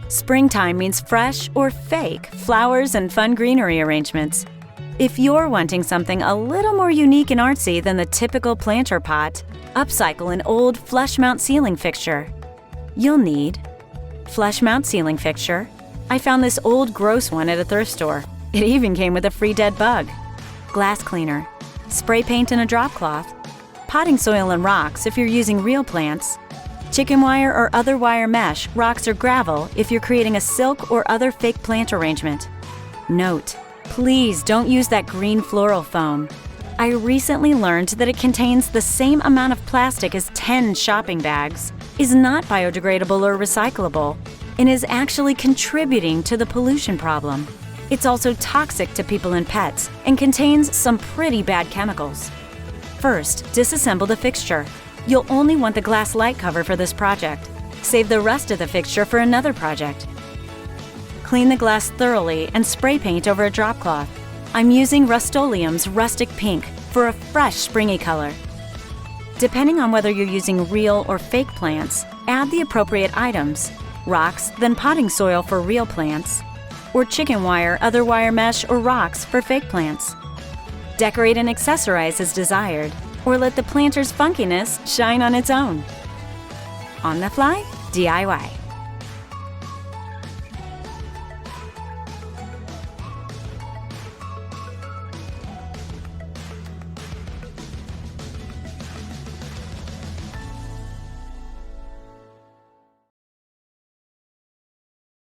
Springtime means fresh or fake flowers and fun greenery arrangements. If you're wanting something a little more unique and artsy than the typical planter pot, upcycle an old flush mount ceiling fixture. You'll need flush mount ceiling fixture. I found this old gross one at a thrift store. It even came with a free dead bug. Glass cleaner, spray paint and a drop cloth, potting soil and rocks if you're using real plants, chicken wire or other wire mesh, rocks or gravel if you're creating a silk or other fake plant arrangement. Note: please don't use that green floral foam. I recently learned that it contains the same amount of plastic as 10 shopping bags, is not biodegradable or recyclable, and is actually contributing to the pollution problem. It's also toxic to people and pets and contains some pretty bad chemicals. First, disassemble the fixture. You'll only want the glass light cover for this project. Save the rest of the fixture for another project. Clean the glass thoroughly and spray paint over a drop cloth. I'm using Rust-Oleum's Rustic Pink for a fresh, springy color. Depending on whether you're using real or fake plants, add the appropriate items: rocks, then potting soil for real plants, or chicken wire, other wire mesh, or rocks for fake plants. Decorate and accessorize as desired, or let the planter's funkiness shine on its own. On the fly, DIY.